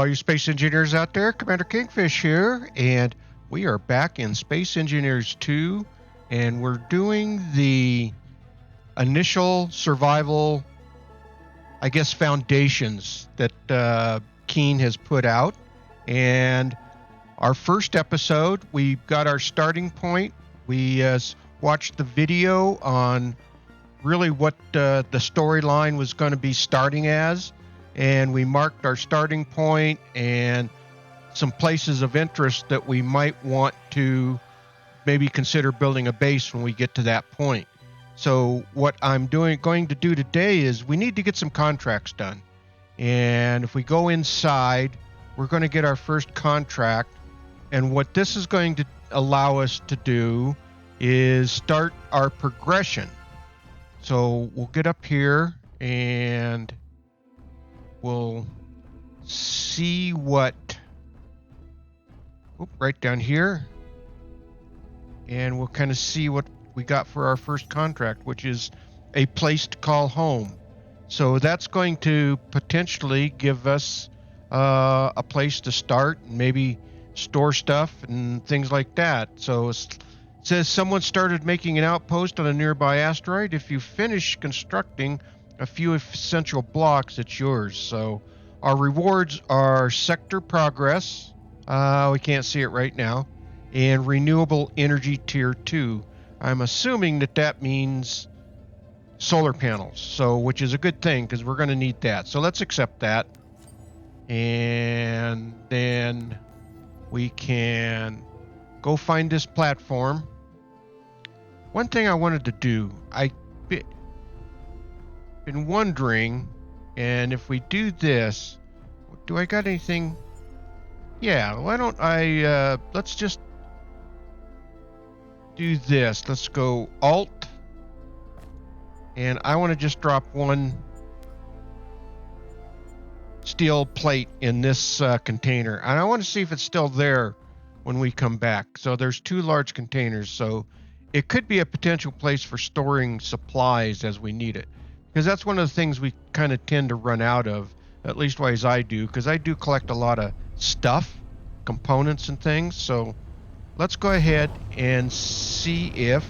all you space engineers out there. Commander Kingfish here, and we are back in Space Engineers 2, and we're doing the initial survival, I guess, foundations that Keen has put out. And our first episode, we got our starting point. We watched the video on really what the storyline was going to be starting as, and we marked our starting point and some places of interest that we might want to maybe consider building a base when we get to that point. So what I'm going to do today is we need to get some contracts done. And if we go inside, we're going to get our first contract. And what this is going to allow us to do is start our progression. So we'll get up here and we'll see what, right down here, and we'll kind of see what we got for our first contract, which is a place to call home. So that's going to potentially give us a place to start and maybe store stuff and things like that. So it says someone started making an outpost on a nearby asteroid. If you finish constructing a few essential blocks, it's yours. So our rewards are sector progress. We can't see it right now. And renewable energy tier 2. I'm assuming that means solar panels. So, which is a good thing because we're going to need that. So let's accept that. And then we can go find this platform. One thing I wanted to do, I've been wondering, and if we do this, do I got anything? Yeah, why don't I, let's just do this. Let's go Alt, and I want to just drop one steel plate in this container, and I want to see if it's still there when we come back. So there's two large containers, so it could be a potential place for storing supplies as we need it, because that's one of the things we kind of tend to run out of, at least wise I do, because I do collect a lot of stuff, components and things. So let's go ahead and see if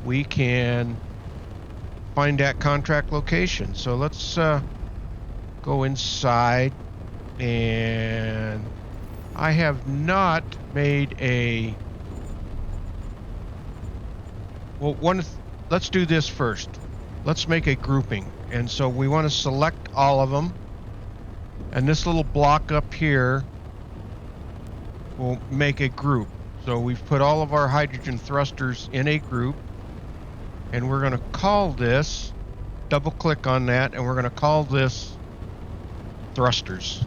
we can find that contract location. So let's go inside, and I have not made a let's do this first. Let's make a grouping. And so we want to select all of them, and this little block up here will make a group. So we've put all of our hydrogen thrusters in a group, and we're going to call this, double click on that, and we're going to call this thrusters.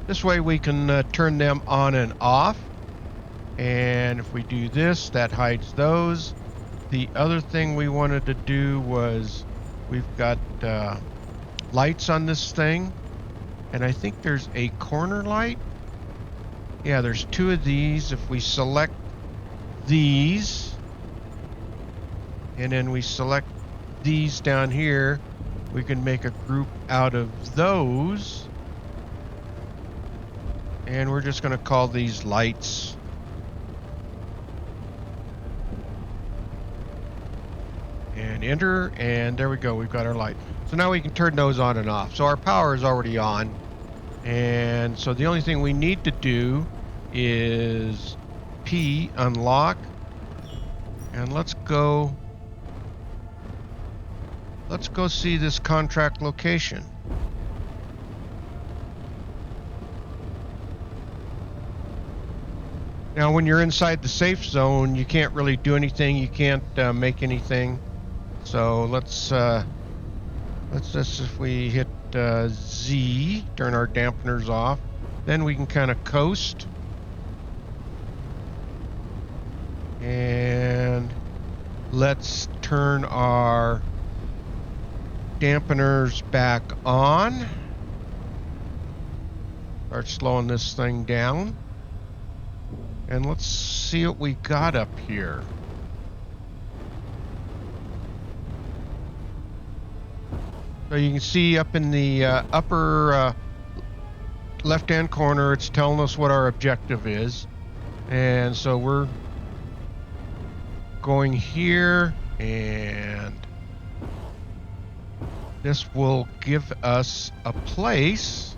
This way we can turn them on and off. And if we do this, that hides those. The other thing we wanted to do was we've got lights on this thing. And I think there's a corner light. Yeah, there's two of these. If we select these, and then we select these down here, we can make a group out of those. And we're just going to call these lights. And enter, and there we go. We've got our light. So now we can turn those on and off. So our power is already on. And so the only thing we need to do is P, unlock. And let's go see this contract location. Now, when you're inside the safe zone, you can't really do anything. You can't make anything. So let's just, if we hit Z, turn our dampeners off, then we can kind of coast. And let's turn our dampeners back on. Start slowing this thing down. And let's see what we got up here. So you can see up in the upper left-hand corner, it's telling us what our objective is. And so we're going here, and this will give us a place.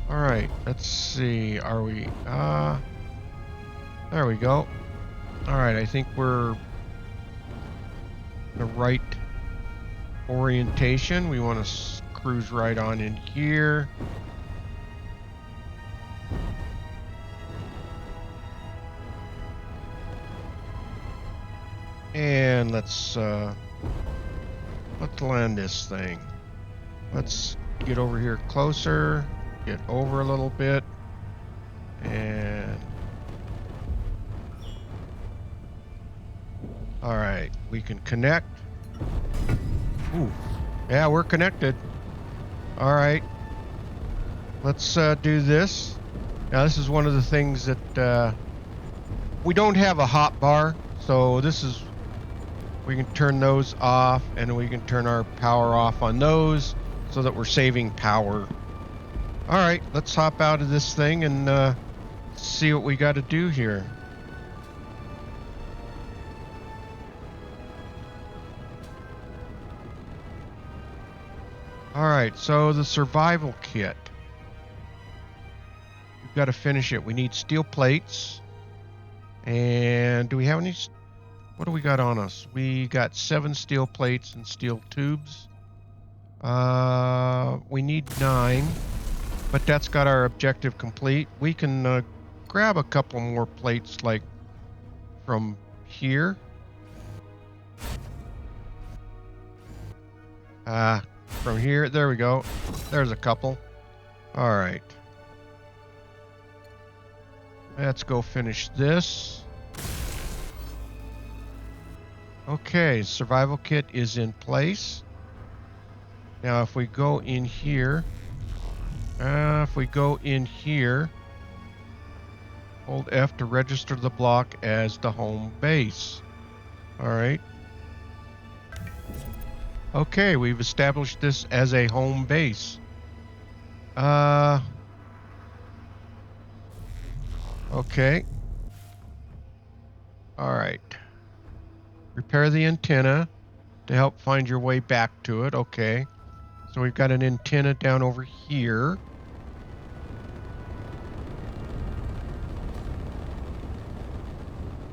All right, let's see. Are we? There we go. All right, I think we're the right orientation. We want to cruise right on in here. And let's land this thing. Let's get over here closer, get over a little bit, and all right, we can connect. Ooh, yeah, we're connected. All right, let's do this. Now, this is one of the things that we don't have a hot bar, so this is, we can turn those off, and we can turn our power off on those so that we're saving power. All right, let's hop out of this thing and see what we got to do here. All right, so the survival kit. We've got to finish it. We need steel plates. And do we have any? What do we got on us? We got 7 steel plates and steel tubes. We need 9, but that's got our objective complete. We can grab a couple more plates, like from here. From here, there we go. There's a couple. All right. Let's go finish this. Okay, survival kit is in place. Now, if we go in here, hold F to register the block as the home base. All right. Okay, we've established this as a home base. Okay. All right. Repair the antenna to help find your way back to it. Okay. So we've got an antenna down over here.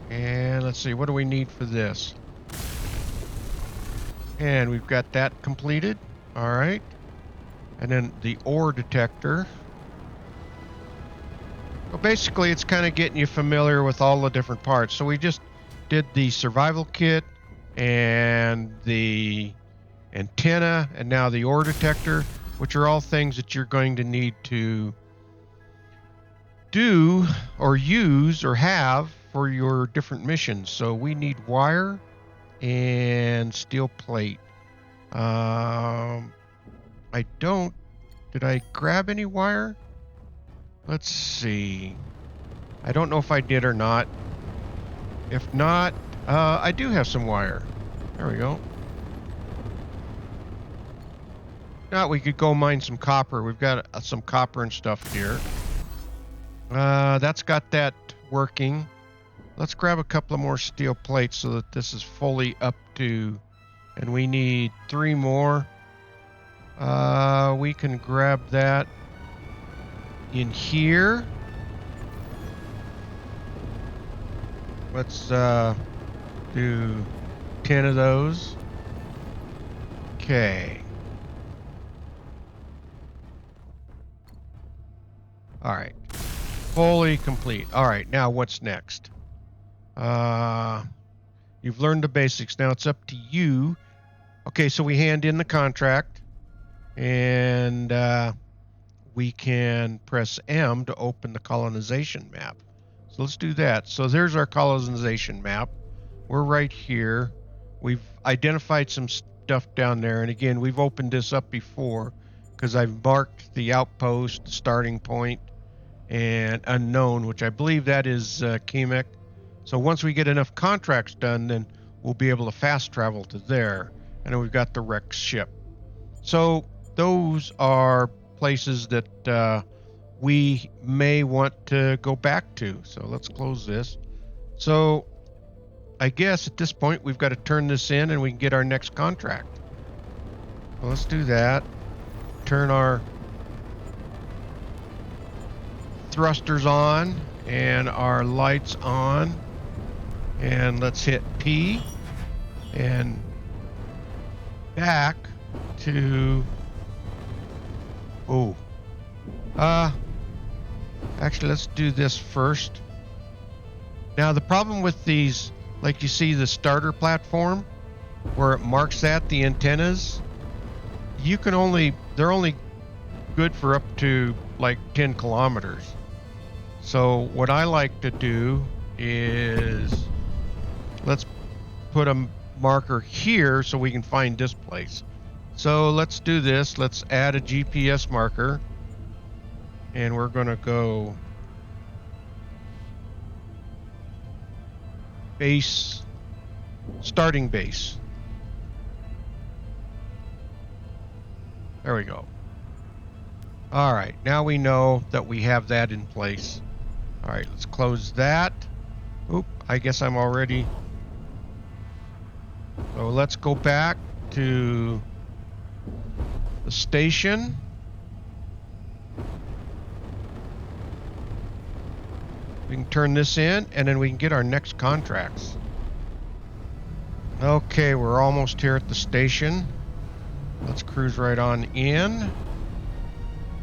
And let's see, what do we need for this? And we've got that completed. All right. And then the ore detector. Well, basically, it's kind of getting you familiar with all the different parts. So we just did the survival kit and the antenna and now the ore detector, which are all things that you're going to need to do or use or have for your different missions. So we need wire and steel plate. Did I grab any wire? Let's see. I don't know if I did or not. If not, I do have some wire. There we go. Now we could go mine some copper. We've got some copper and stuff here. That's got that working. Let's grab a couple of more steel plates so that this is fully up to, and we need 3 more. We can grab that in here. Let's do 10 of those. Okay. All right. Fully complete. All right, now what's next? You've learned the basics. Now it's up to you. Okay, so we hand in the contract, and we can press M to open the colonization map. So let's do that. So there's our colonization map. We're right here. We've identified some stuff down there, and again, we've opened this up before because I've marked the outpost, the starting point, and Unknown, which I believe that is Kemek. So once we get enough contracts done, then we'll be able to fast travel to there. And then we've got the wrecked ship. So those are places that we may want to go back to. So let's close this. So I guess at this point we've got to turn this in and we can get our next contract. Well, let's do that. Turn our thrusters on and our lights on. And let's hit P and back to... Oh. Actually, let's do this first. Now, the problem with these, like you see the starter platform, where it marks that, the antennas, you can only, they're only good for up to like 10 kilometers. So what I like to do is, let's put a marker here so we can find this place. So let's do this. Let's add a GPS marker. And we're going to go base, starting base. There we go. All right, now we know that we have that in place. All right, let's close that. Oop, I guess I'm already... So let's go back to the station. We can turn this in, and then we can get our next contracts. Okay, we're almost here at the station. Let's cruise right on in.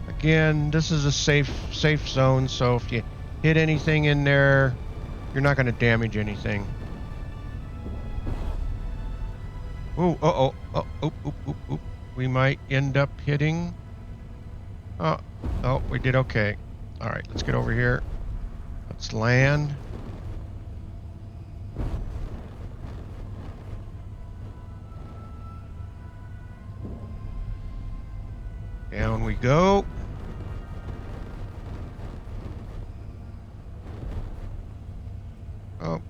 Again, this is a safe zone, so if you hit anything in there, you're not going to damage anything. Ooh, oop. We might end up hitting... Oh, we did okay. All right, let's get over here. Let's land. Down we go. Oh,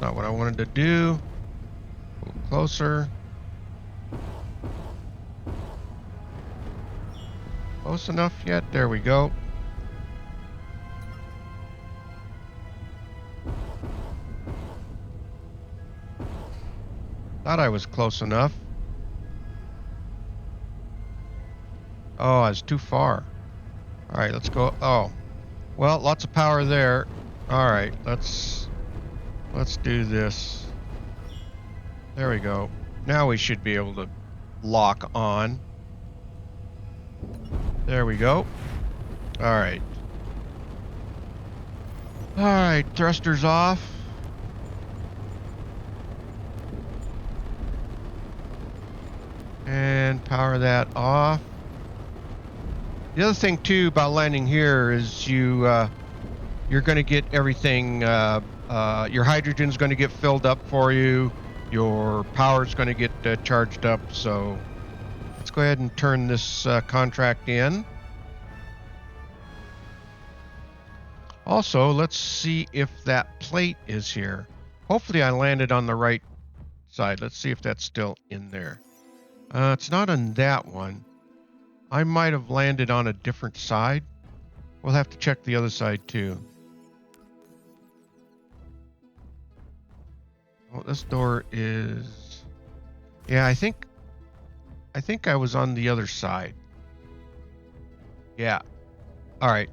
not what I wanted to do. A little closer. Close enough yet? There we go. Thought I was close enough. Oh, I was too far. All right, let's go. Oh, well, lots of power there. All right, let's do this. There we go. Now we should be able to lock on. There we go. All right. All right, thrusters off. And power that off. The other thing too about landing here is you're going to get everything. Your hydrogen's going to get filled up for you. Your power's going to get charged up. So let's go ahead and turn this contract in. Also, let's see if that plate is here. Hopefully I landed on the right side. Let's see if that's still in there. It's not on that one. I might have landed on a different side. We'll have to check the other side too. Well, this door is... Yeah, I think I was on the other side. Yeah. All right.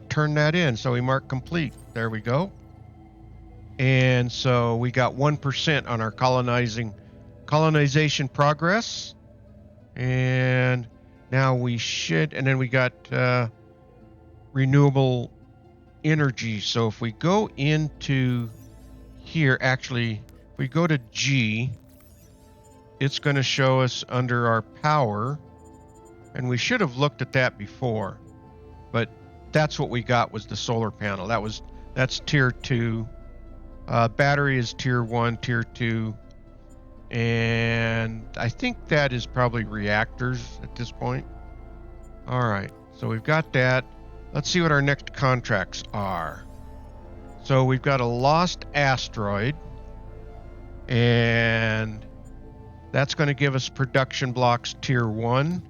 Turn that in. So we mark complete. There we go. And so we got 1% on our colonization progress. And now we should, and then we got renewable energy. So if we go into here, actually, if we go to G, it's going to show us under our power. And we should have looked at that before. But that's what we got, was the solar panel. That's tier 2. Battery is tier 1, tier 2. And I think that is probably reactors at this point. All right, so we've got that. Let's see what our next contracts are. So we've got a lost asteroid, and that's going to give us production blocks tier 1.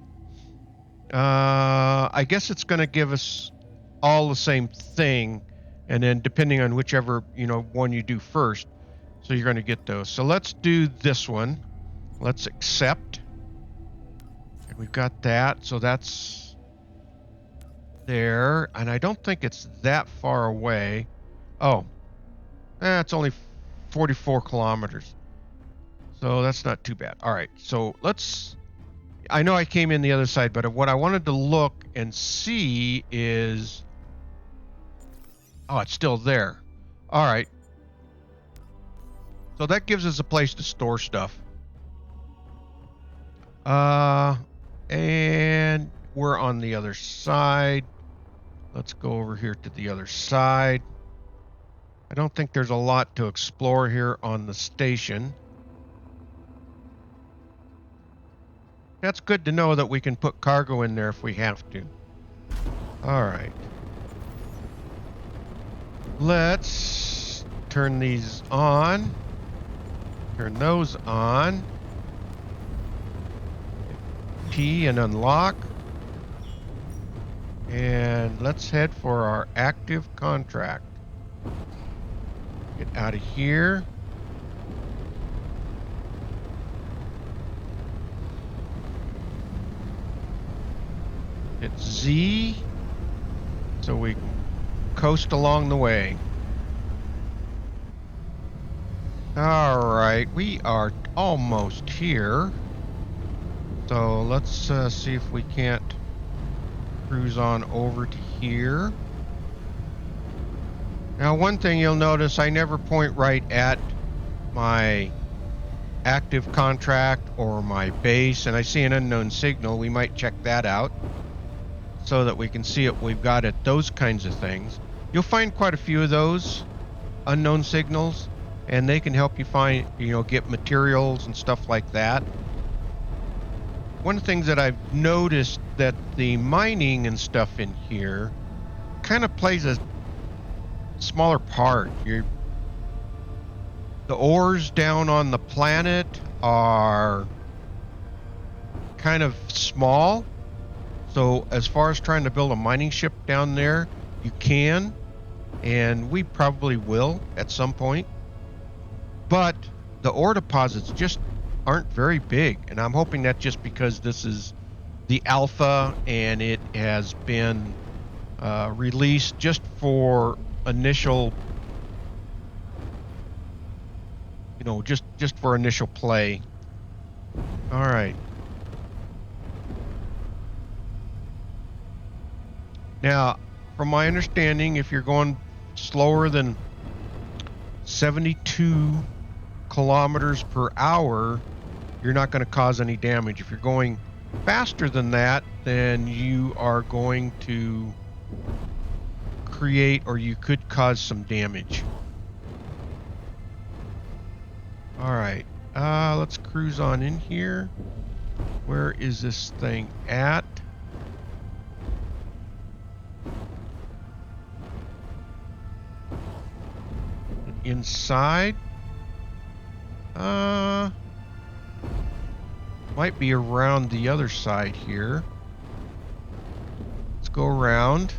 I guess it's going to give us all the same thing, and then depending on whichever one you do first, so you're going to get those. So let's do this one. Let's accept, and we've got that. So that's there, and I don't think it's that far away. Oh, it's only 44 kilometers, so that's not too bad. All right, so let's. I know I came in the other side, but what I wanted to look and see is, oh, it's still there. All right. So that gives us a place to store stuff. And we're on the other side. Let's go over here to the other side. I don't think there's a lot to explore here on the station. That's good to know that we can put cargo in there if we have to. All right. Let's turn these on. Turn those on. P and unlock. And let's head for our active contract. Get out of here. Hit Z so we coast along the way. All right, we are almost here. So let's see if we can't cruise on over to here. Now, one thing you'll notice, I never point right at my active contract or my base, and I see an unknown signal. We might check that out so that we can see what we've got at those kinds of things. You'll find quite a few of those unknown signals, and they can help you find, get materials and stuff like that. One of the things that I've noticed that the mining and stuff in here kind of plays a smaller part. The ores down on the planet are kind of small. So as far as trying to build a mining ship down there, you can, and we probably will at some point. But the ore deposits just aren't very big, and I'm hoping that just because this is the alpha and it has been released just for initial, just for initial play. All right. Now, from my understanding, if you're going slower than 72 kilometers per hour, you're not going to cause any damage. If you're going faster than that, then you are going to create, or you could cause some damage. All right, let's cruise on in here. Where is this thing at? Inside? Might be around the other side here. Let's go around.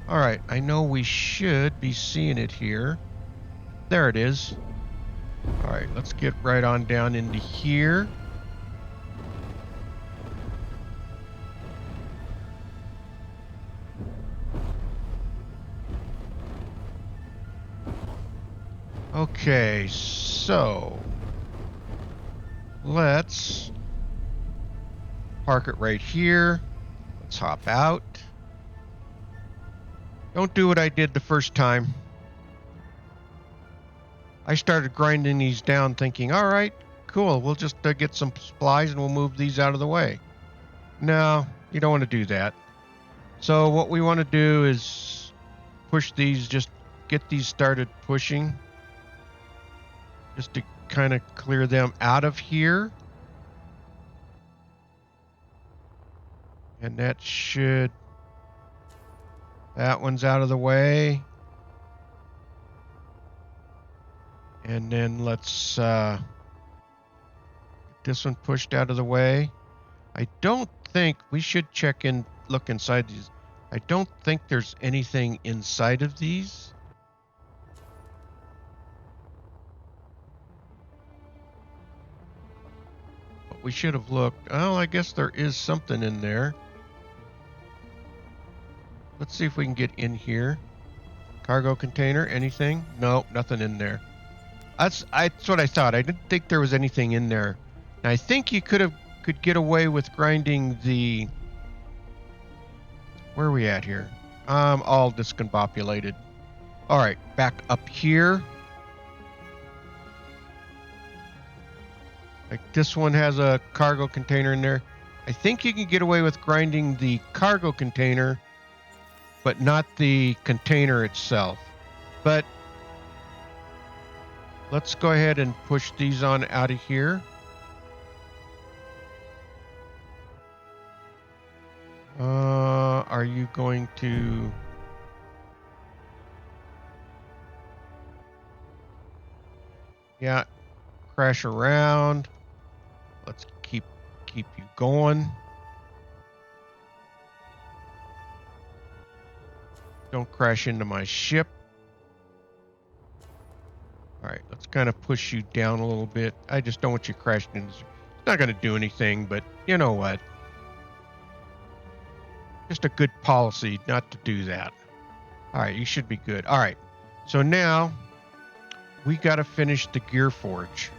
All right, I know we should be seeing it here. There it is. All right, let's get right on down into here. Okay, so let's park it right here. Let's hop out. Don't do what I did the first time. I started grinding these down thinking, all right, cool, we'll just get some supplies and we'll move these out of the way. No, you don't want to do that. So what we want to do is push these, just get these started pushing. just to kind of clear them out of here. And that one's out of the way. And then let's get this one pushed out of the way. I don't think we should look inside these. I don't think there's anything inside of these. But we should have looked. Oh, I guess there is something in there. Let's see if we can get in here. Cargo container, anything? No, nothing in there. That's what I thought. I didn't think there was anything in there. And I think you could get away with grinding the... Where are we at here? All discombobulated. All right, back up here. Like this one has a cargo container in there. I think you can get away with grinding the cargo container, but not the container itself. But let's go ahead and push these on out of here. Are you going to... Yeah, crash around. Let's keep you going. Don't crash into my ship. All right, let's kind of push you down a little bit. I just don't want you crashing into... It's not going to do anything, but you know what? Just a good policy not to do that. All right, you should be good. All right, so now we got to finish the gear forge.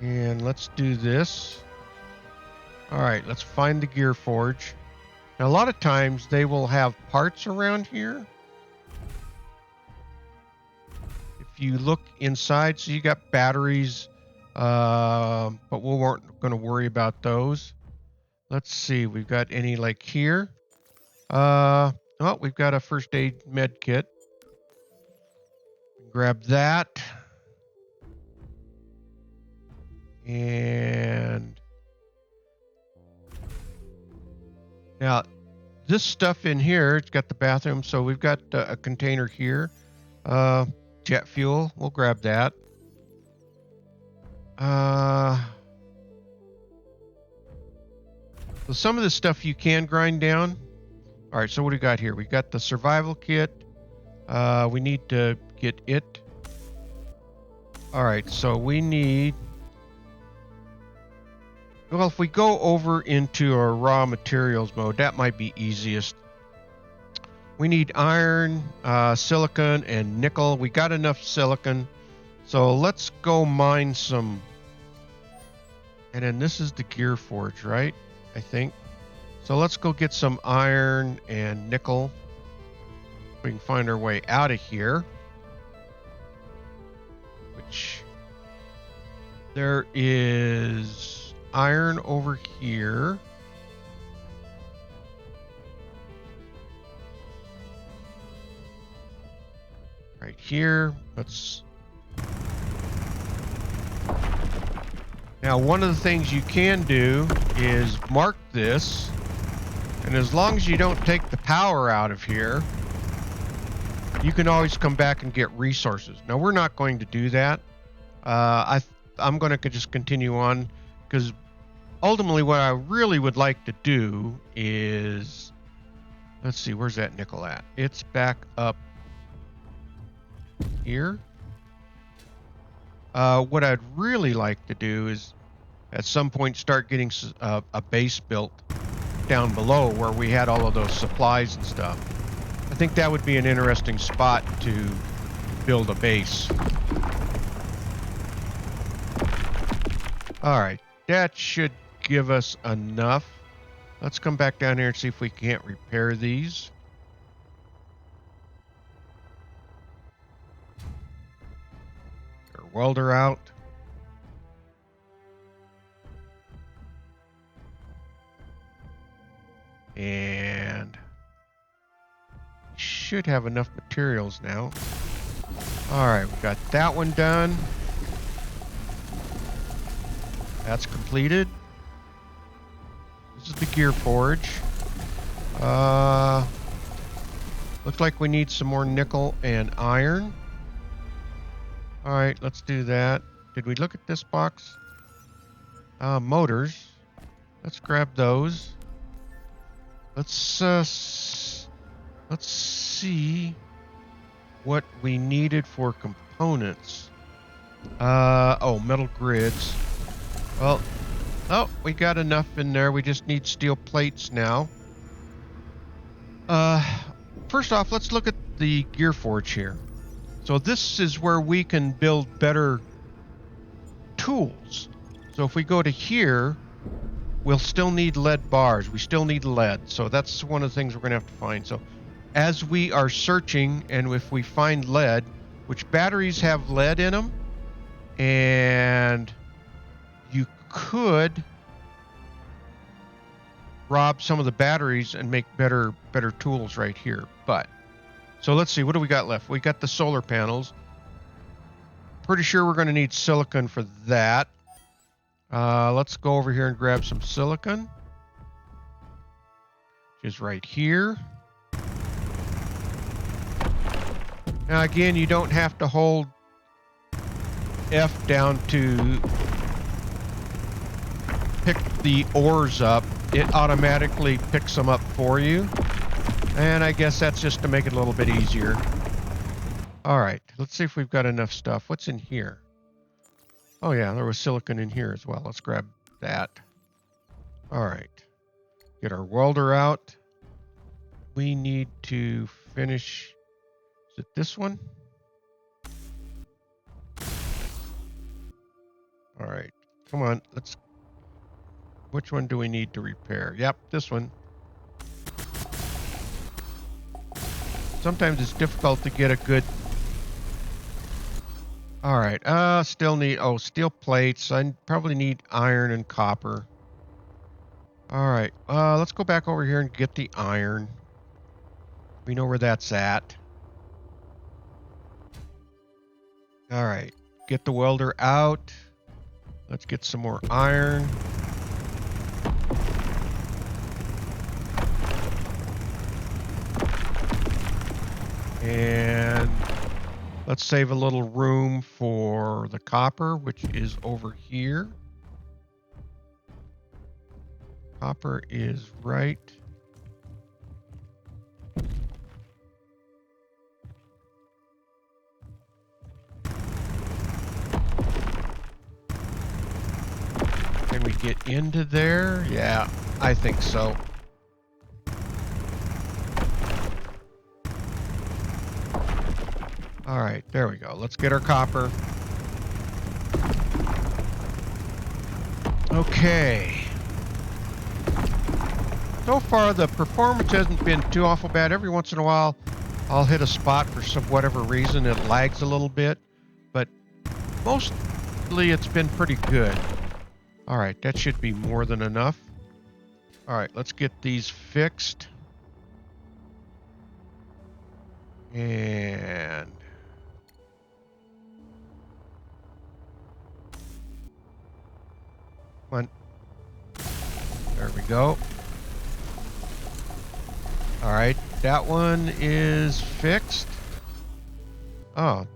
And let's do this. All right, let's find the gear forge. Now, a lot of times they will have parts around here. If you look inside, so you got batteries, but we weren't going to worry about those. Let's see, we've got any like here. Oh, we've got a first aid med kit. Grab that. And now this stuff in here, it's got the bathroom. So we've got a container here. Jet fuel, we'll grab that. So some of the stuff you can grind down. All right, so what do we got here? We got the survival kit. We need to get it. All right, so we need... Well, if we go over into our raw materials mode, that might be easiest. We need iron, silicon, and nickel. We got enough silicon. So let's go mine some. And then this is the gear forge, right? I think. So let's go get some iron and nickel. We can find our way out of here. Which there is iron over here. Right here. Let's... Now, one of the things you can do is mark this, and as long as you don't take the power out of here, you can always come back and get resources. Now, we're not going to do that. I'm going to just continue on, because ultimately what I really would like to do is... Let's see, where's that nickel at? It's back up here. What I'd really like to do is at some point start getting a base built down below where we had all of those supplies and stuff. I think that would be an interesting spot to build a base. All right, that should give us enough. Let's come back down here and see if we can't repair these. Welder out. And should have enough materials now. All right, we got that one done. That's completed. This is the gear forge. Looks like we need some more nickel and iron. All right, let's do that. Did we look at this box? Motors. Let's grab those. Let's see what we needed for components. Oh, metal grids. Well, oh, we got enough in there. We just need steel plates now. First off, let's look at the gear forge here. So this is where we can build better tools. So if we go to here, we'll still need lead bars. We still need lead. So that's one of the things we're going to have to find. So as we are searching, and if we find lead, which batteries have lead in them, and you could rob some of the batteries and make better tools right here. But so let's see, what do we got left? We got the solar panels. Pretty sure we're going to need silicon for that. Let's go over here and grab some silicon, which is right here. Now again, you don't have to hold F down to pick the ores up. It automatically picks them up for you. And I guess that's just to make it a little bit easier. All right, let's see if we've got enough stuff. What's in here? Oh yeah, there was silicon in here as well. Let's grab that. All right, get our welder out. We need to finish, is it this one? All right, come on, which one do we need to repair? Yep, this one. Sometimes it's difficult to get a good... All right, still need, steel plates. I probably need iron and copper. All right, let's go back over here and get the iron. We know where that's at. All right, get the welder out. Let's get some more iron. And let's save a little room for the copper, which is over here. Copper is right. Can we get into there? Yeah, I think so. All right, there we go. Let's get our copper. Okay. So far, the performance hasn't been too awful bad. Every once in a while, I'll hit a spot for some whatever reason. It lags a little bit, but mostly it's been pretty good. All right, that should be more than enough. All right, let's get these fixed. And come on. There we go. All right, that one is fixed. Oh,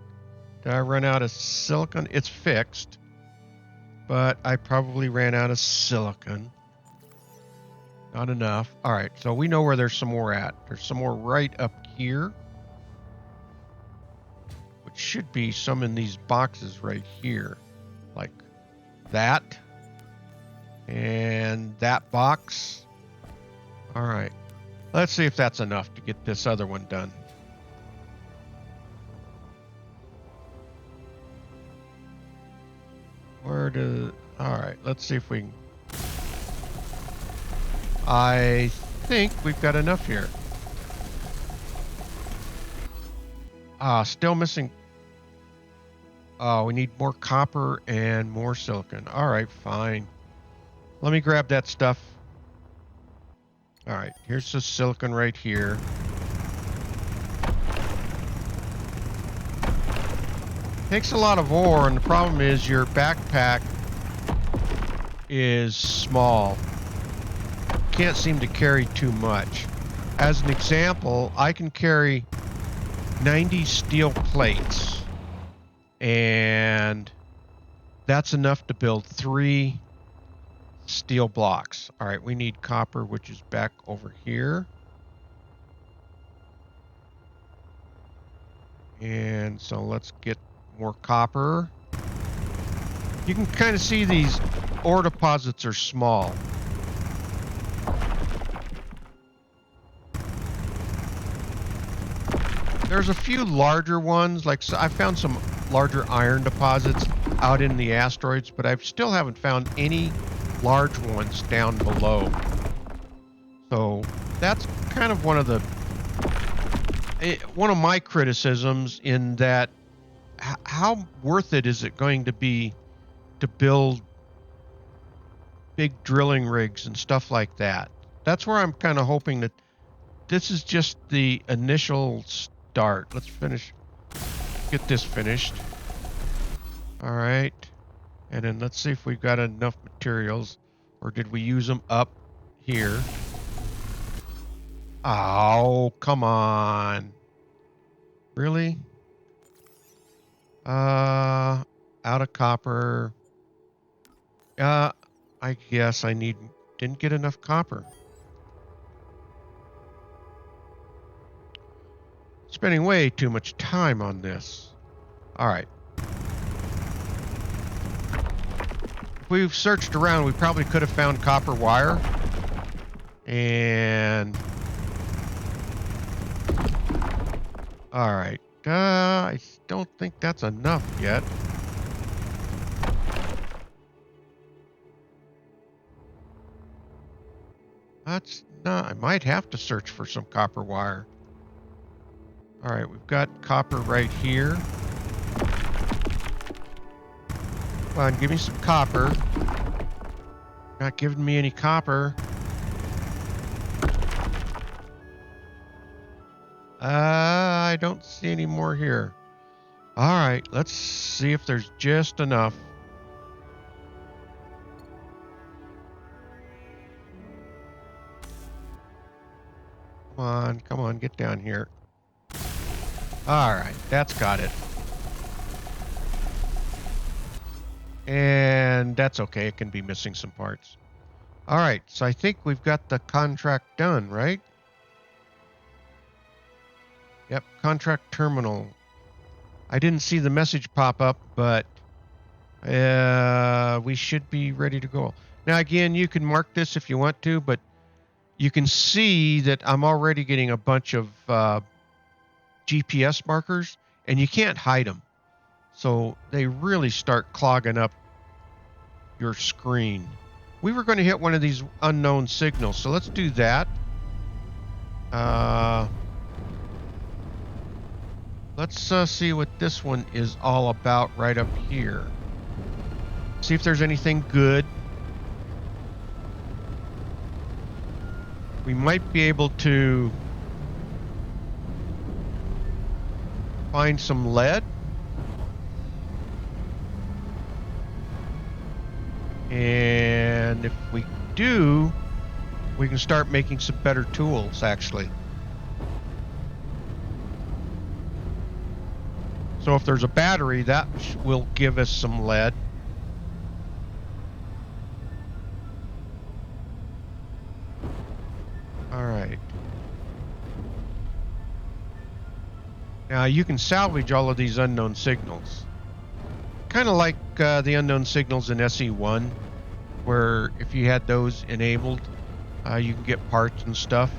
did I run out of silicon? It's fixed, but I probably ran out of silicon. Not enough. All right, so we know where there's some more at. There's some more right up here, which should be some in these boxes right here, like that and that box. All right. Let's see if that's enough to get this other one done. All right, let's see if we can... I think we've got enough here. Still missing... Oh, we need more copper and more silicon. All right, fine. Let me grab that stuff. All right, here's the silicon right here. Takes a lot of ore, and the problem is your backpack is small. Can't seem to carry too much. As an example, I can carry 90 steel plates, and that's enough to build 3 steel blocks. All right, we need copper, which is back over here. And so let's get more copper. You can kind of see these ore deposits are small. There's a few larger ones, like I found some larger iron deposits out in the asteroids, but I still haven't found any large ones down below. So that's kind of one of my criticisms, in that how worth it is it going to be to build big drilling rigs and stuff like that. That's where I'm kind of hoping that this is just the initial start. Let's get this finished. All right. And then let's see if we've got enough materials, or did we use them up here? Oh, come on. Really? Out of copper. I guess didn't get enough copper. Spending way too much time on this. All right. If we've searched around, we probably could have found copper wire. And all right. I don't think that's enough yet. That's not. I might have to search for some copper wire. All right, we've got copper right here. Come on, give me some copper. Not giving me any copper. I don't see any more here. All right, let's see if there's just enough. Come on, get down here. All right, that's got it. And that's okay, it can be missing some parts. All right, so I think we've got the contract done, right? Yep, contract terminal. I didn't see the message pop up, but we should be ready to go. Now, again, you can mark this if you want to, but you can see that I'm already getting a bunch of GPS markers, and you can't hide them. So they really start clogging up your screen. We were going to hit one of these unknown signals, so let's do that. Let's see what this one is all about right up here. See if there's anything good. We might be able to find some lead. And if we do, we can start making some better tools, actually. So if there's a battery, that will give us some lead. All right. Now you can salvage all of these unknown signals. Kind of like the unknown signals in SE1, where if you had those enabled, you can get parts and stuff.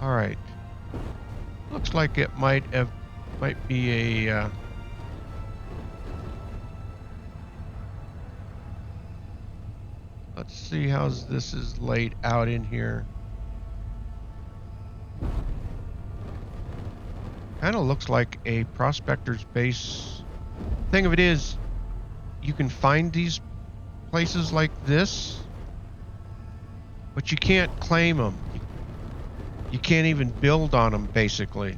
All right. Looks like it might be a let's see how this is laid out in here. Kind of looks like a prospector's base. Thing of it is, you can find these places like this, but you can't claim them. You can't even build on them, basically.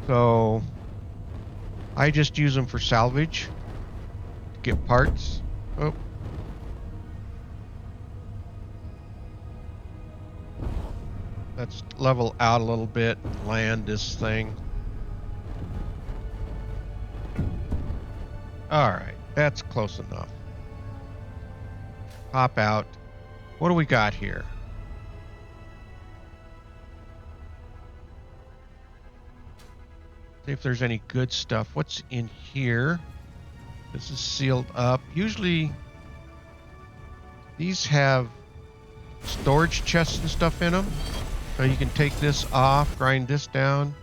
So I just use them for salvage to get parts. Oh. Let's level out a little bit and land this thing. Alright, that's close enough. Pop out. What do we got here? See if there's any good stuff. What's in here? This is sealed up. Usually these have storage chests and stuff in them. So you can take this off, grind this down,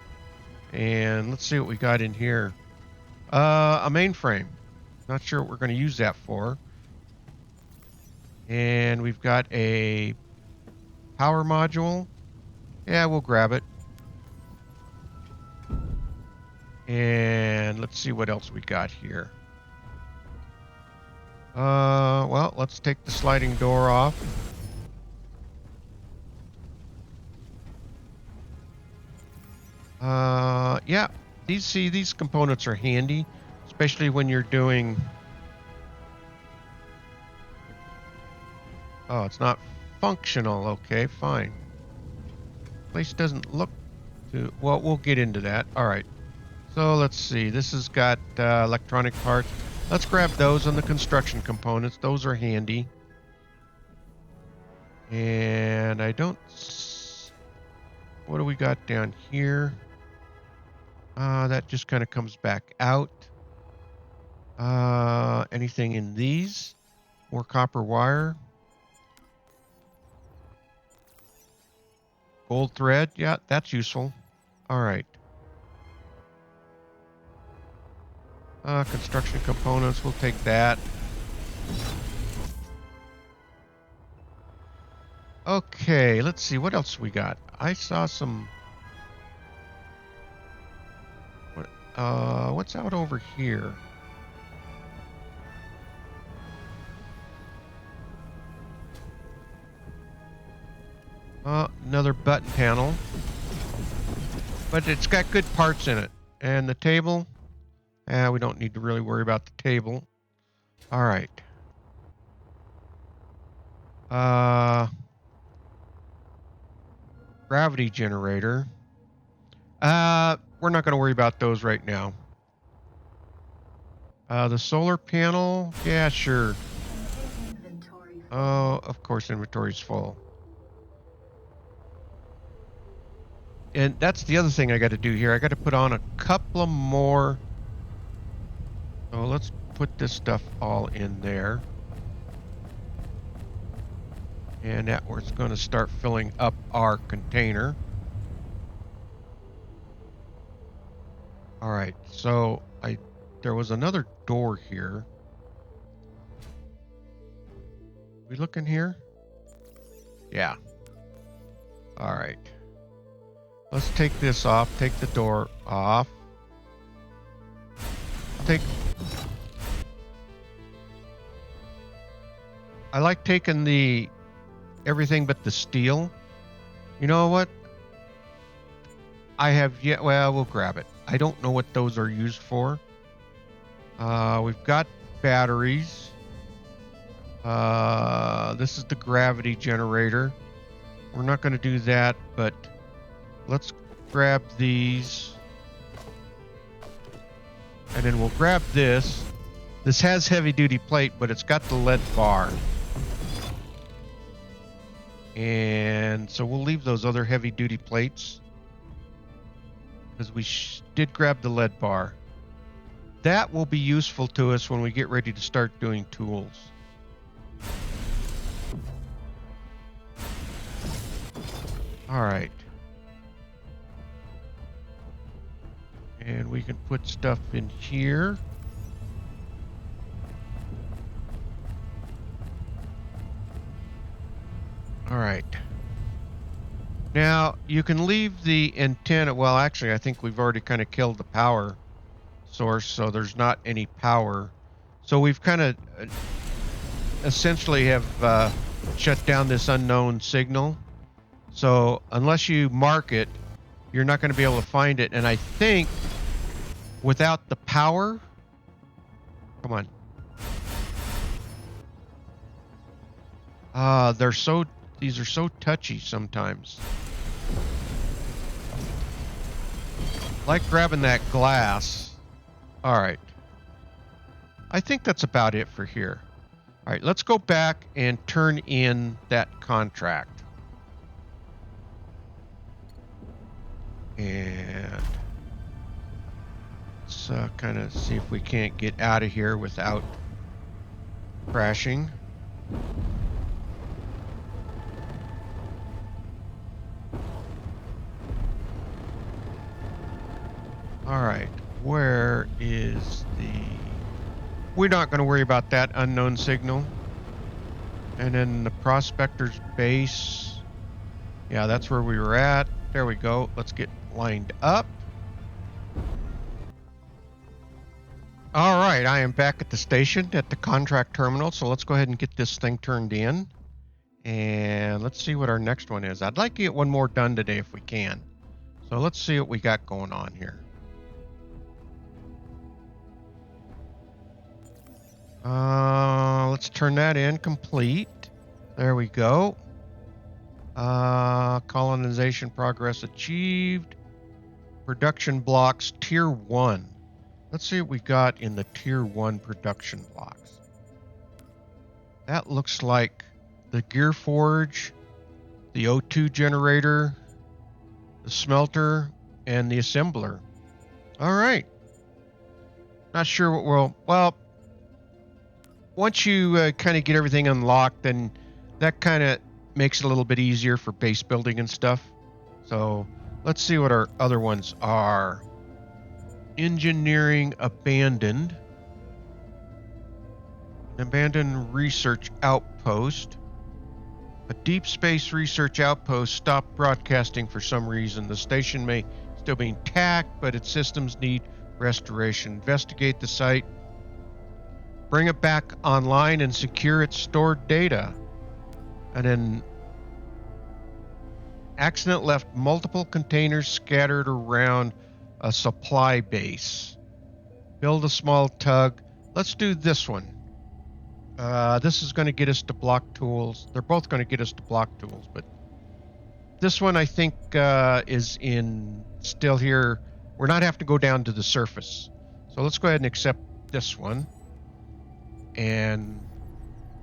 and let's see what we got in here. A mainframe. Not sure what we're going to use that for. And we've got a power module. Yeah, we'll grab it. And let's see what else we got here. Well, let's take the sliding door off. Yeah, these components are handy, especially when you're doing... Oh, it's not functional. Okay, fine. Place doesn't look too... Well, we'll get into that. All right. So let's see. This has got electronic parts. Let's grab those on the construction components. Those are handy. And I don't... What do we got down here? That just kind of comes back out. Anything in these? More copper wire. Gold thread. Yeah, that's useful. All right. Construction components. We'll take that. Okay, let's see. What else we got? I saw some... what's out over here? Another button panel. But it's got good parts in it. And the table? We don't need to really worry about the table. Alright. Gravity generator. We're not going to worry about those right now. The solar panel? Yeah, sure. Oh, of course inventory's full. And that's the other thing I got to do here. I got to put on a couple of more. So let's put this stuff all in there. And that we're going to start filling up our container. All right, so there was another door here. We looking here? Yeah. All right. Let's take this off. Take the door off. I like taking the everything but the steel. You know what? I have yet. Well, we'll grab it. I don't know what those are used for. We've got batteries. This is the gravity generator. We're not going to do that, but let's grab these. And then we'll grab this. This has heavy duty plate, but it's got the lead bar. And so we'll leave those other heavy duty plates, because we did grab the lead bar. That will be useful to us when we get ready to start doing tools. All right. And we can put stuff in here. All right. Now, you can leave the antenna. Well, actually, I think we've already kind of killed the power source, so there's not any power. So we've kind of essentially have shut down this unknown signal. So unless you mark it, you're not going to be able to find it. And I think without the power, come on. These are so touchy sometimes. Like grabbing that glass. All right. I think that's about it for here. All right, let's go back and turn in that contract. And let's kind of see if we can't get out of here without crashing. All right, where is the... We're not going to worry about that unknown signal. And then the prospector's base. Yeah, that's where we were at. There we go. Let's get lined up. All right, I am back at the station at the contract terminal. So let's go ahead and get this thing turned in. And let's see what our next one is. I'd like to get one more done today if we can. So let's see what we got going on here. Let's turn that in complete. There we go. Colonization progress achieved. Production blocks tier 1. Let's see what we got in the tier 1 production blocks. That looks like the gear forge, the O2 generator, the smelter, and the assembler. All right. Not sure what we'll... Well, once you kind of get everything unlocked, then that kind of makes it a little bit easier for base building and stuff. So let's see what our other ones are. Engineering abandoned. Abandoned research outpost. A deep space research outpost stopped broadcasting for some reason. The station may still be intact, but its systems need restoration. Investigate the site. Bring it back online and secure its stored data. And then accident left multiple containers scattered around a supply base. Build a small tug. Let's do this one. This is going to get us to block tools. They're both going to get us to block tools, but this one I think is in still here. We're not having to go down to the surface. So let's go ahead and accept this one. And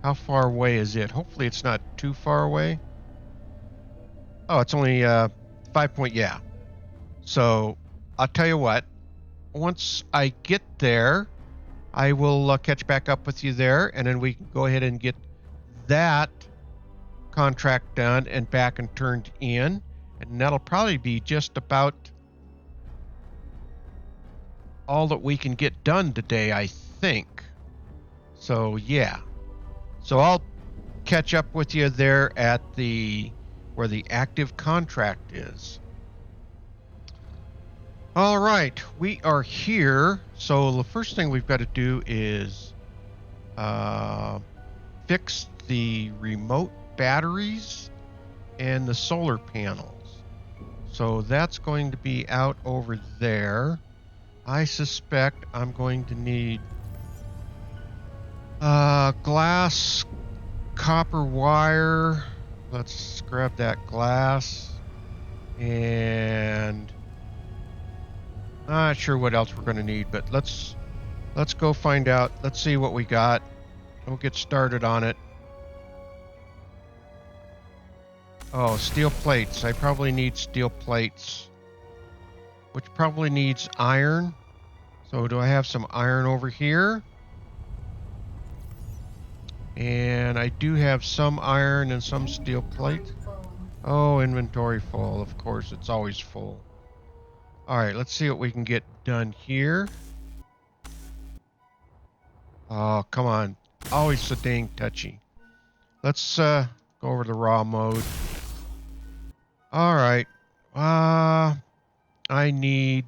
how far away is it? Hopefully it's not too far away. Oh, it's only 5 point, yeah. So I'll tell you what, once I get there, I will catch back up with you there, and then we can go ahead and get that contract done and back and turned in. And that'll probably be just about all that we can get done today, I think. So yeah, so I'll catch up with you there at the where the active contract is. All right, we are here. So the first thing we've got to do is fix the remote batteries and the solar panels. So that's going to be out over there. I suspect I'm going to need glass, copper wire. Let's grab that glass. And not sure what else we're going to need, but let's go find out. Let's see what we got. We'll get started on it. Oh, steel plates. I probably need steel plates, which probably needs iron. So do I have some iron over here? And I do have some iron and some steel plate. Oh, inventory full. Of course, it's always full. All right, let's see what we can get done here. Oh, come on. Always so dang touchy. Let's go over to raw mode. All right. I need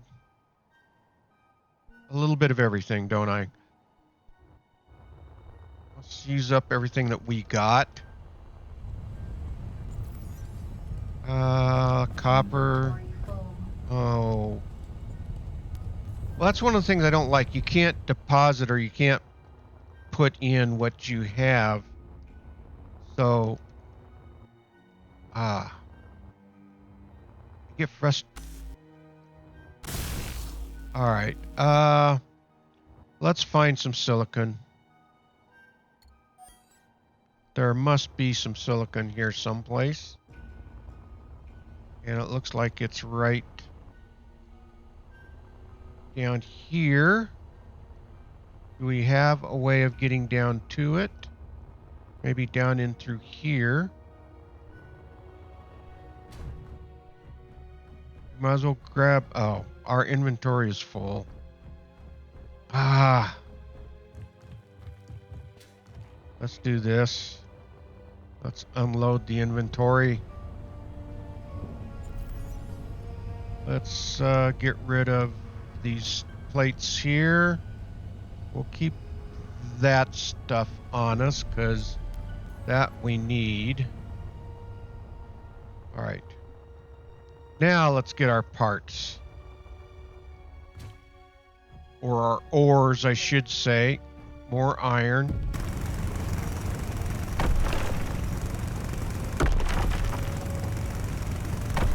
a little bit of everything, don't I? Let's use up everything that we got. Copper. Oh. Well, that's one of the things I don't like. You can't deposit or you can't put in what you have. So, I get frustrated. All right. Let's find some silicon. There must be some silicon here someplace. And it looks like it's right down here. Do we have a way of getting down to it? Maybe down in through here. Might as well grab... Oh, our inventory is full. Let's do this. Let's unload the inventory. Let's get rid of these plates here. We'll keep that stuff on us because that we need. All right. Now let's get our parts. Or our ores, I should say. More iron.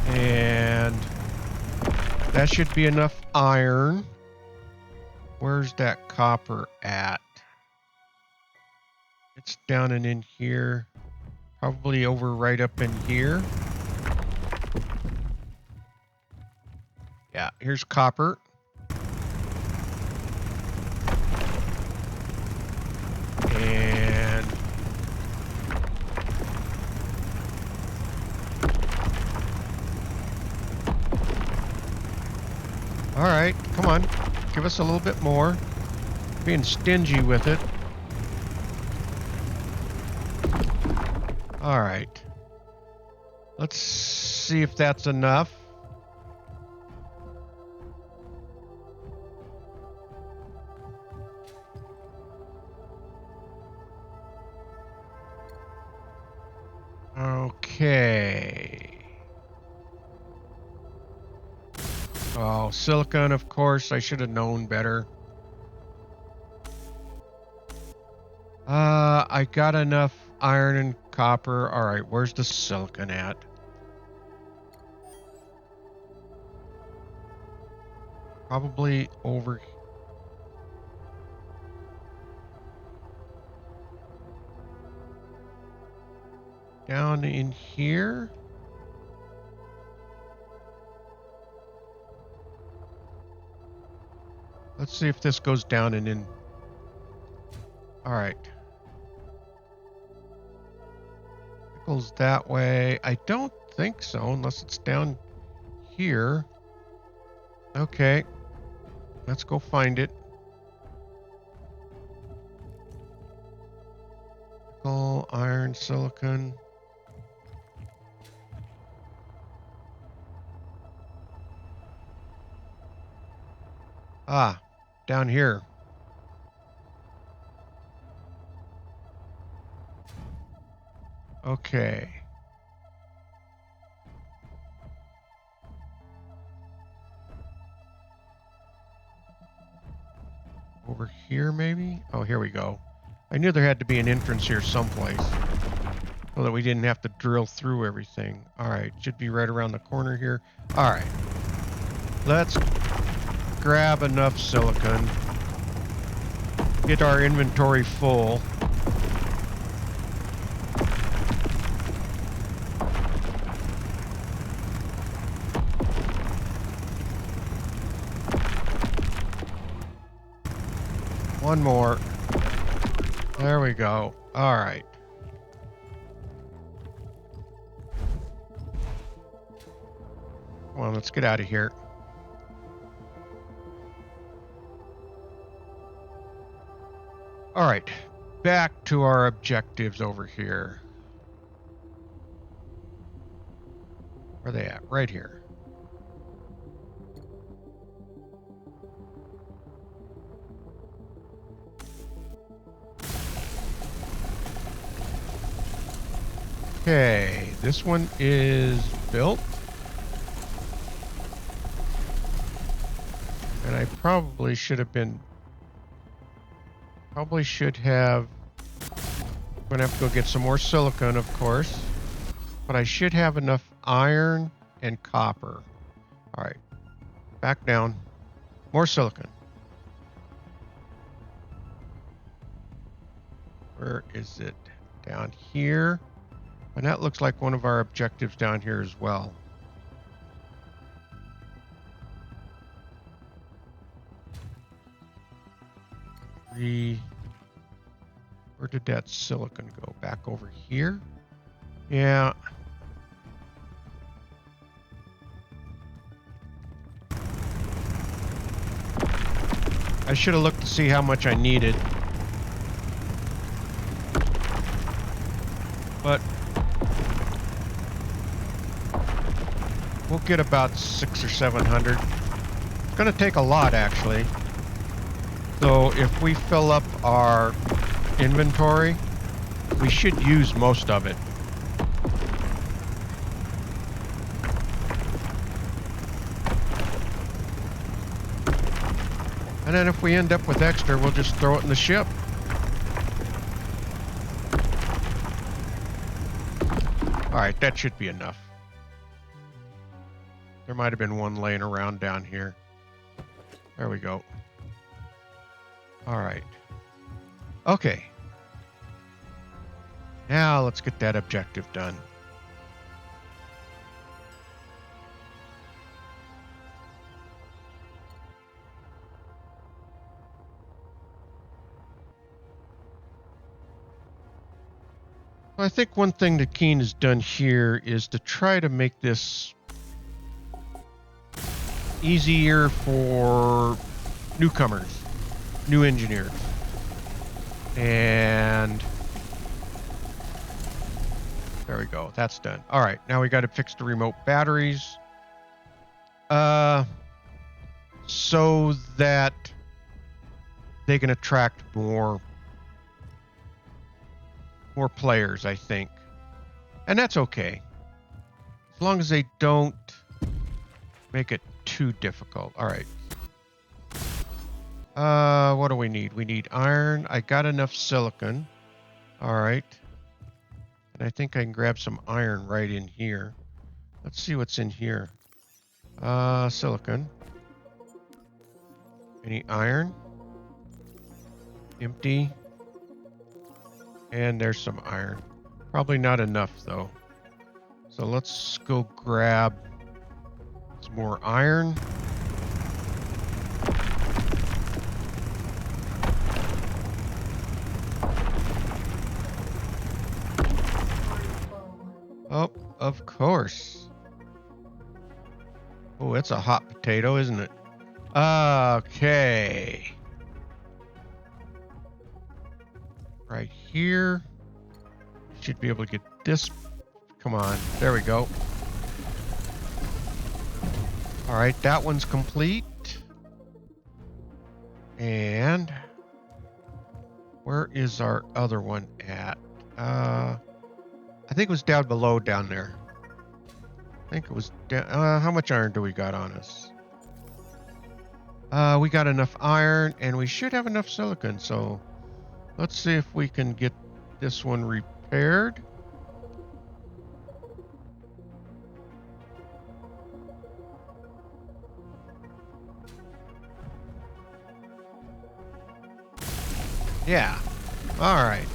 And that should be enough iron. Where's that copper at? It's down and in here. Probably over right up in here. Yeah, here's copper. And all right, come on. Give us a little bit more. Being stingy with it. All right. Let's see if that's enough. Okay. Oh, silicon, of course. I should have known better. I got enough iron and copper. All right, where's the silicon at? Probably over. Down in here. Let's see if this goes down and in. All right. It goes that way. I don't think so, unless it's down here. Okay. Let's go find it. Nickel, iron, silicon. Ah, down here. Okay. Over here, maybe? Oh, here we go. I knew there had to be an entrance here someplace so that we didn't have to drill through everything. All right, should be right around the corner here. All right. Let's grab enough silicon. Get our inventory full. One more. There we go. All right. Come on, let's get out of here. All right. Back to our objectives over here. Where are they at? Right here. Okay, this one is built. And I probably should have... I'm going to have to go get some more silicon, of course. But I should have enough iron and copper. All right. Back down. More silicon. Where is it? Down here. And that looks like one of our objectives down here as well. Where did that silicon go? Back over here? Yeah. I should have looked to see how much I needed. But we'll get about 600 or 700. It's going to take a lot, actually. So if we fill up our inventory, we should use most of it. And then if we end up with extra, we'll just throw it in the ship. Alright, that should be enough. There might have been one laying around down here. There we go. Alright. Okay. Now let's get that objective done. I think one thing that Keen has done here is to try to make this easier for newcomers, new engineers. And there we go. That's done. All right. Now we got to fix the remote batteries. So that they can attract more players, I think. And that's okay. As long as they don't make it too difficult. All right. What do we need? We need iron. I got enough silicon. All right. And I think I can grab some iron right in here. Let's see what's in here. Silicon. Any iron? Empty. And there's some iron. Probably not enough, though. So let's go grab some more iron. Oh, of course. Oh, it's a hot potato, isn't it? Okay. Right here. Should be able to get this. Come on. There we go. All right, that one's complete. And where is our other one at? I think it was down below down there. I think it was down. How much iron do we got on us? We got enough iron, and we should have enough silicon, so let's see if we can get this one repaired. Yeah. All right.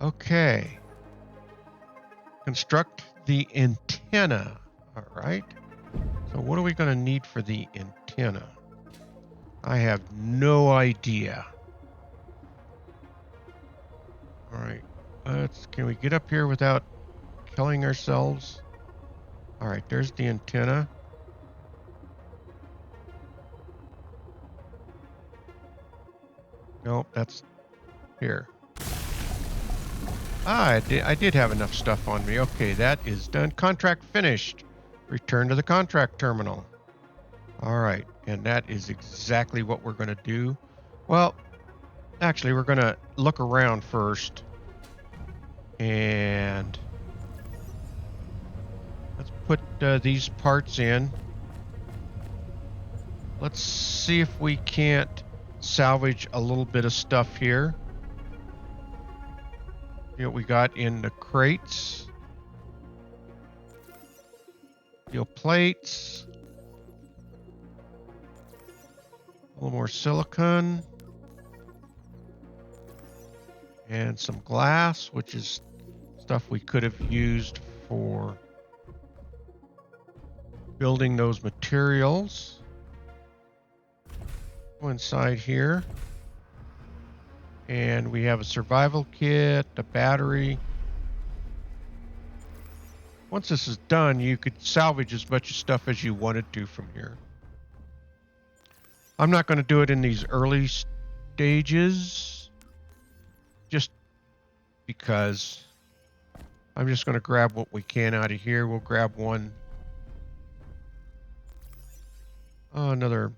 Okay. Construct the antenna. All right. So what are we going to need for the antenna? I have no idea. All right. Can we get up here without killing ourselves? All right. There's the antenna. Nope, that's here. I did have enough stuff on me. Okay, that is done. Contract finished. Return to the contract terminal. All right, and that is exactly what we're going to do. Well, actually, we're going to look around first. And let's put these parts in. Let's see if we can't salvage a little bit of stuff here. See what we got in the crates. Steel plates. A little more silicon. And some glass, which is stuff we could have used for building those materials. Go inside here. And we have a survival kit, a battery. Once this is done, you could salvage as much stuff as you wanted to from here. I'm not going to do it in these early stages, just because I'm just going to grab what we can out of here. We'll grab one. Another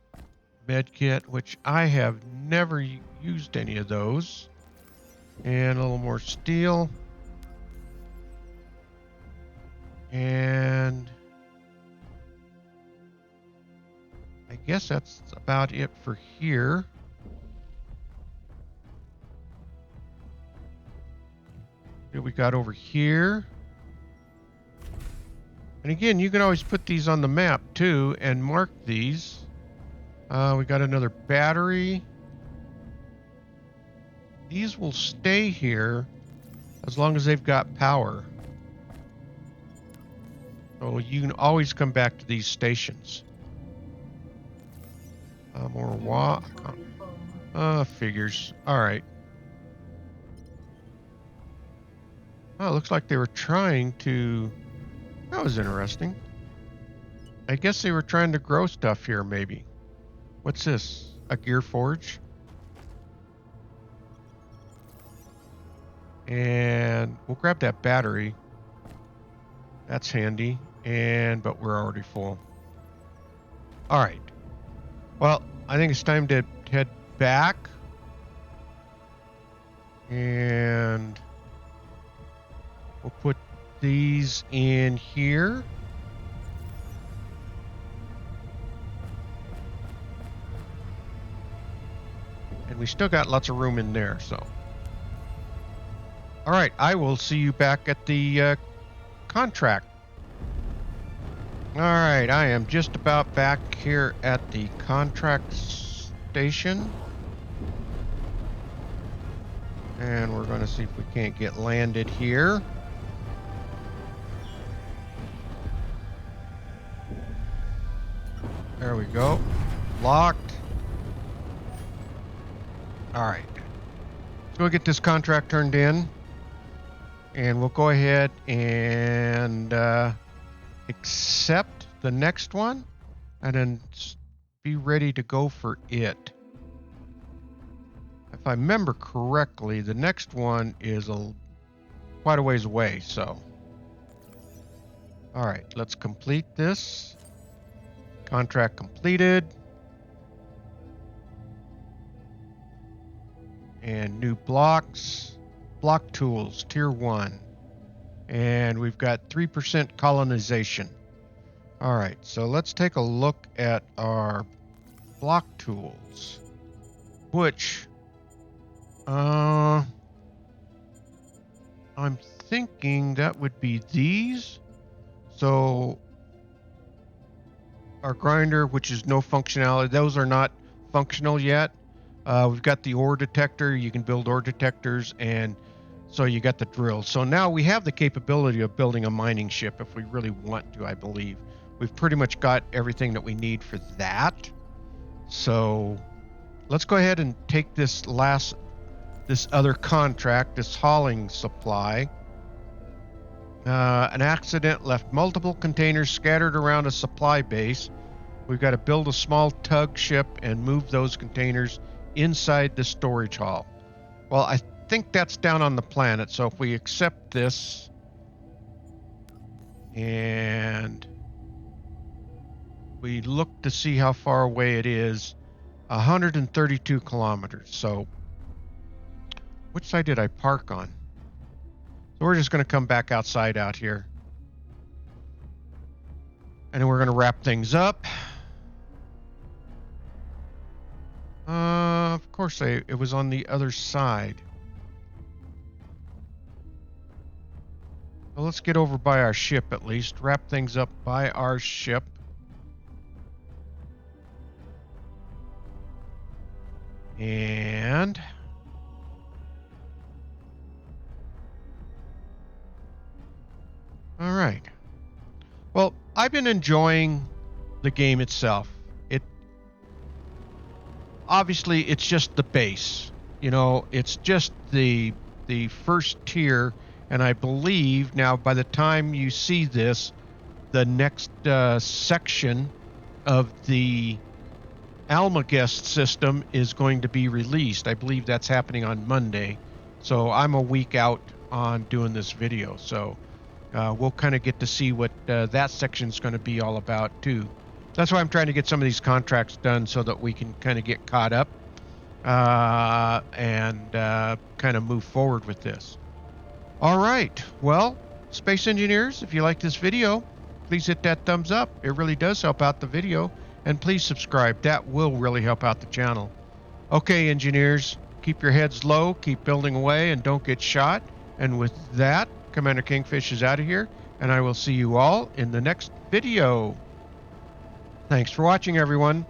med kit, which I have never used any of those. And a little more steel. And I guess that's about it for here. What we got over here. And again, you can always put these on the map too and mark these. We got another battery. These will stay here as long as they've got power. So you can always come back to these stations. More figures. All right. Oh, it looks like they were trying to... That was interesting. I guess they were trying to grow stuff here, maybe. What's this? A gear forge? And we'll grab that battery. That's handy. But we're already full. All right. Well, I think it's time to head back. And we'll put these in here. And we still got lots of room in there, so. All right, I will see you back at the contract. All right, I am just about back here at the contract station. And we're going to see if we can't get landed here. There we go. Locked. All right. Let's go get this contract turned in. And we'll go ahead and accept the next one. And then be ready to go for it. If I remember correctly, the next one is quite a ways away, so. All right, let's complete this. Contract completed. And new blocks. Block tools, tier 1. And we've got 3% colonization. All right, so let's take a look at our block tools, which I'm thinking that would be these. So our grinder, which is no functionality, those are not functional yet. We've got the ore detector. You can build ore detectors, and so you got the drill. So now we have the capability of building a mining ship if we really want to, I believe. We've pretty much got everything that we need for that. So let's go ahead and take this other contract, this hauling supply. An accident left multiple containers scattered around a supply base. We've got to build a small tug ship and move those containers inside the storage hall. Well, I think that's down on the planet, so if we accept this and we look to see how far away it is, 132 kilometers. So which side did I park on? So we're just going to come back outside out here. And then we're going to wrap things up. Of course, it was on the other side. Well, let's get over by our ship at least. Wrap things up by our ship. And all right. Well, I've been enjoying the game itself. It obviously it's just the base. You know, it's just the first tier, and I believe now by the time you see this, the next section of the Almagest system is going to be released. I believe that's happening on Monday. So I'm a week out on doing this video. So we'll kind of get to see what that section is going to be all about too. That's why I'm trying to get some of these contracts done so that we can kind of get caught up and kind of move forward with this. All right. Well, Space Engineers, if you like this video, please hit that thumbs up. It really does help out the video. And please subscribe. That will really help out the channel. Okay, engineers, keep your heads low, keep building away, and don't get shot. And with that, Commander Kingfish is out of here, and I will see you all in the next video. Thanks for watching, everyone.